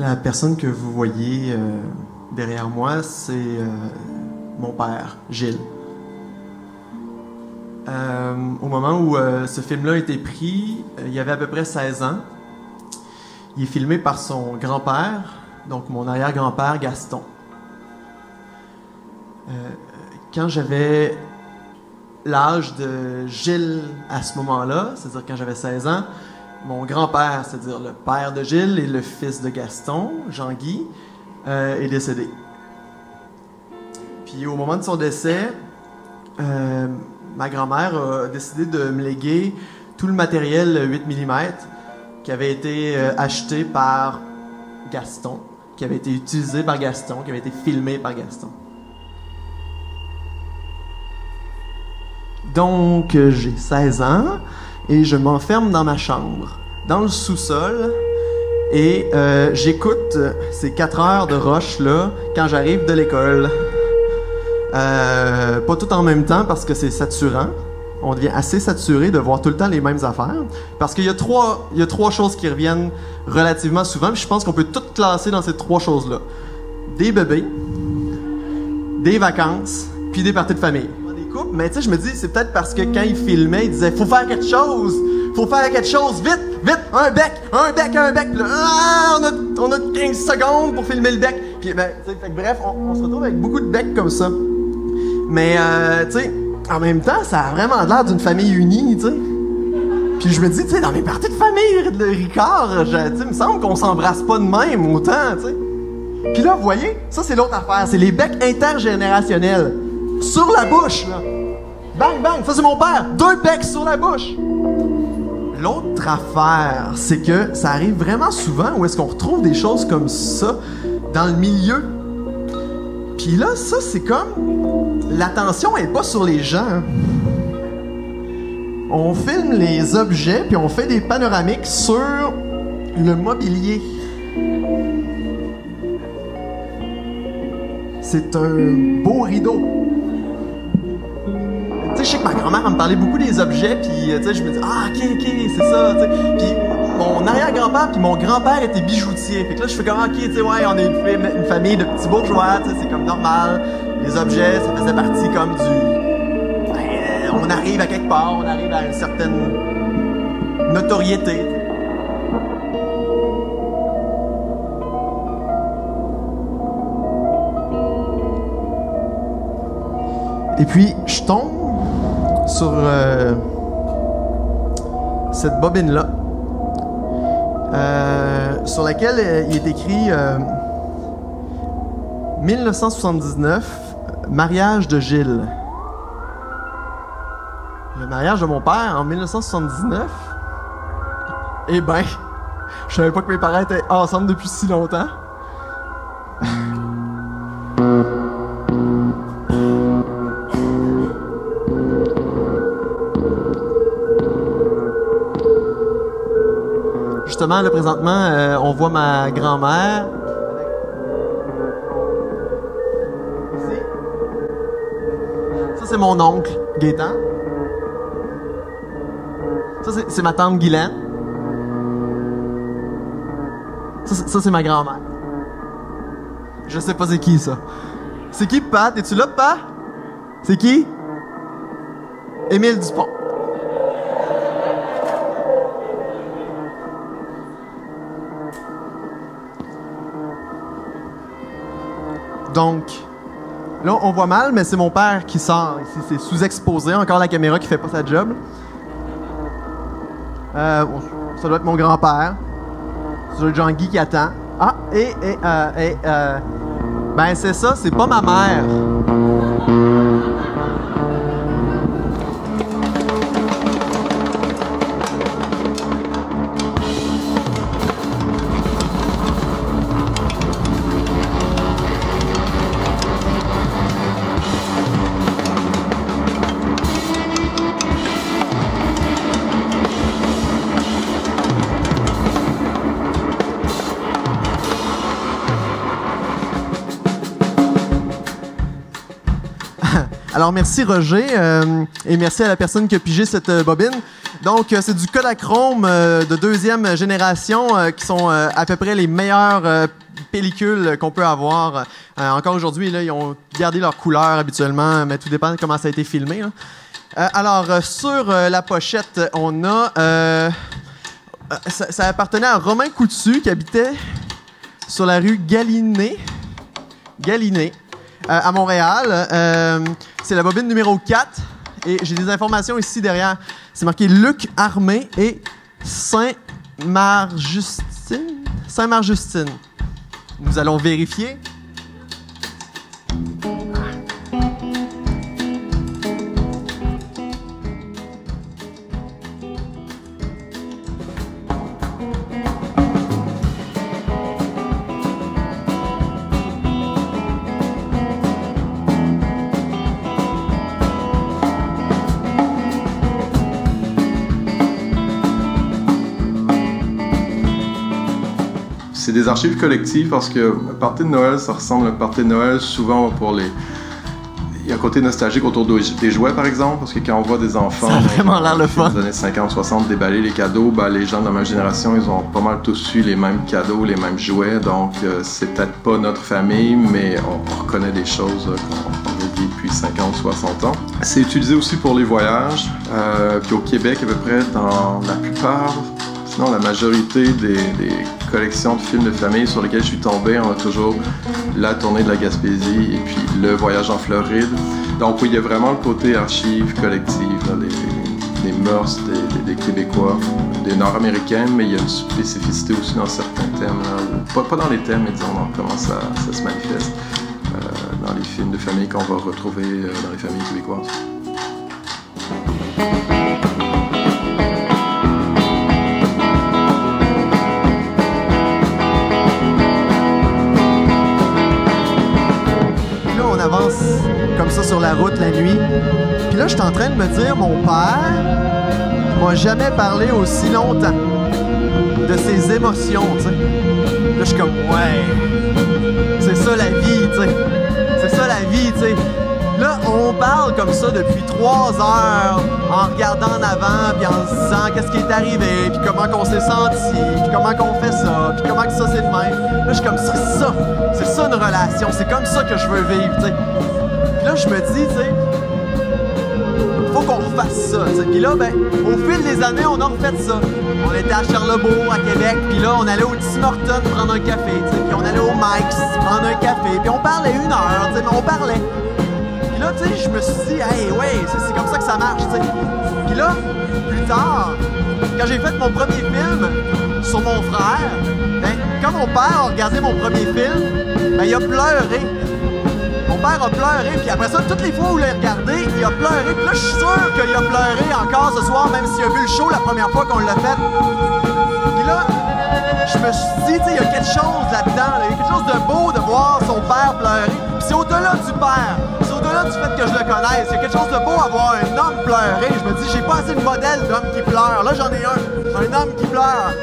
La personne que vous voyez derrière moi, c'est mon père, Gilles. Au moment où ce film-là a été pris, il avait à peu près 16 ans. Il est filmé par son grand-père, donc mon arrière-grand-père Gaston. Quand j'avais l'âge de Gilles à ce moment-là, c'est-à-dire quand j'avais 16 ans, mon grand-père, c'est-à-dire le père de Gilles et le fils de Gaston, Jean-Guy, est décédé. Puis au moment de son décès, ma grand-mère a décidé de me léguer tout le matériel 8 mm qui avait été acheté par Gaston, qui avait été utilisé par Gaston, qui avait été filmé par Gaston. Donc, j'ai 16 ans et je m'enferme dans ma chambre, dans le sous-sol, et j'écoute ces 4 heures de rush-là quand j'arrive de l'école. Pas tout en même temps parce que c'est saturant. On devient assez saturé de voir tout le temps les mêmes affaires. Parce qu'il y a trois choses qui reviennent relativement souvent, puis je pense qu'on peut tout classer dans ces 3 choses-là. Des bébés, des vacances, puis des parties de famille. Mais tu sais, je me dis, c'est peut-être parce que quand il filmait, il disait « Faut faire quelque chose! Faut faire quelque chose! Vite! Vite! Un bec! Un bec! Un bec! » Puis là, on a 15 secondes pour filmer le bec. Puis, ben, tu sais, fait que bref, on se retrouve avec beaucoup de becs comme ça. Mais, tu sais, en même temps, ça a vraiment l'air d'une famille unie, tu sais. Puis je me dis, tu sais, dans mes parties de famille de Ricard, tu sais, il me semble qu'on s'embrasse pas de même autant, tu sais. Puis là, vous voyez, ça, c'est l'autre affaire. C'est les becs intergénérationnels. Sur la bouche, là. Bang, bang, ça c'est mon père. 2 becs sur la bouche. L'autre affaire, c'est que ça arrive vraiment souvent où est-ce qu'on retrouve des choses comme ça dans le milieu. Puis là, ça c'est comme... L'attention est pas sur les gens. Hein. On filme les objets, puis on fait des panoramiques sur le mobilier. C'est un beau rideau. Tu sais, je sais que ma grand-mère me parlait beaucoup des objets, puis tu sais, je me dis, ah, ok, c'est ça, tu sais. Puis mon arrière-grand-père puis mon grand-père étaient bijoutiers. Fait que là, je fais comme, ok, tu sais, ouais, on est une famille de petits bourgeois, tu sais, c'est comme normal. Les objets, ça faisait partie comme du... Ben, on arrive à quelque part, on arrive à une certaine notoriété. Et puis, je tombe sur cette bobine-là, sur laquelle il est écrit 1979, mariage de Gilles. Le mariage de mon père en 1979. Eh ben, je savais pas que mes parents étaient ensemble depuis si longtemps. Justement, là, présentement, on voit ma grand-mère. Ici. Ça, c'est mon oncle, Gaétan. Ça, c'est ma tante Guylaine. Ça c'est ma grand-mère. Je sais pas c'est qui, ça. C'est qui, Pat? Es-tu là, Pat? C'est qui? Émile Dupont. Donc, là, on voit mal, mais c'est mon père qui sort ici. C'est sous-exposé. Encore la caméra qui fait pas sa job. Ça doit être mon grand-père. Ça doit être Jean-Guy qui attend. Ah, ben c'est ça, c'est pas ma mère. Alors, merci Roger et merci à la personne qui a pigé cette bobine. Donc, c'est du Kodachrome de deuxième génération qui sont à peu près les meilleures pellicules qu'on peut avoir. Encore aujourd'hui, là, ils ont gardé leur couleur habituellement, mais tout dépend de comment ça a été filmé. Alors, sur la pochette, on a... ça appartenait à Romain Coutu qui habitait sur la rue Galiné, à Montréal. C'est la bobine numéro 4. Et j'ai des informations ici derrière. C'est marqué Luc Armé et Saint-Marc-Justine. Nous allons vérifier. C'est des archives collectives parce que le party de Noël, ça ressemble à un party de Noël souvent pour les... Il y a un côté nostalgique autour des jouets, par exemple, parce que quand on voit des enfants... Ça a vraiment l'air le fun. Dans les années 50-60, déballer les cadeaux, ben, les gens de la même génération, ils ont pas mal tous eu les mêmes cadeaux, les mêmes jouets, donc c'est peut-être pas notre famille, mais on reconnaît des choses qu'on a vues depuis 50-60 ans. C'est utilisé aussi pour les voyages, puis au Québec, à peu près dans la plupart... Sinon, la majorité des collections de films de famille sur lesquelles je suis tombé, on a toujours la tournée de la Gaspésie et puis le voyage en Floride. Donc oui, il y a vraiment le côté archives collectives, là, les mœurs des Québécois, des Nord-Américains, mais il y a une spécificité aussi dans certains thèmes, là, pas dans les thèmes, mais disons dans comment ça se manifeste dans les films de famille qu'on va retrouver dans les familles québécoises. Comme ça sur la route la nuit. Puis là, je suis en train de me dire, mon père m'a jamais parlé aussi longtemps de ses émotions, tu sais. Là, je suis comme, ouais, c'est ça la vie, tu sais. C'est ça la vie, tu sais. Là, on parle comme ça depuis 3 heures en regardant en avant, puis en se disant qu'est-ce qui est arrivé, puis comment qu'on s'est senti, puis comment qu'on fait ça, puis comment que ça c'est de même. Là, je suis comme, c'est ça une relation, c'est comme ça que je veux vivre, tu sais. Puis là, je me dis, tu sais, faut qu'on refasse ça, tu sais. Puis là, ben, au fil des années, on a refait ça. On était à Charlebourg, à Québec, puis là, on allait au Tim Hortons prendre un café, tu sais, puis on allait au Mike's prendre un café, puis on parlait 1 heure, tu sais, mais on parlait. Puis là, tu sais, je me suis dit, hey, ouais, c'est comme ça que ça marche, tu sais. Puis là, plus tard, quand j'ai fait mon premier film sur mon frère, ben, quand mon père a regardé mon premier film, ben, il a pleuré. Mon père a pleuré, puis après ça, toutes les fois où il l'a regardé, il a pleuré. Puis là, je suis sûr qu'il a pleuré encore ce soir, même s'il a vu le show la première fois qu'on l'a fait. Puis là, je me suis dit, tu sais, il y a quelque chose là-dedans, là. Il y a quelque chose de beau de voir son père pleurer. Puis c'est au-delà du père, c'est au-delà du fait que je le connaisse. Il y a quelque chose de beau à voir un homme pleurer. Je me dis, j'ai pas assez de modèles d'hommes qui pleurent. Là, j'en ai un homme qui pleure.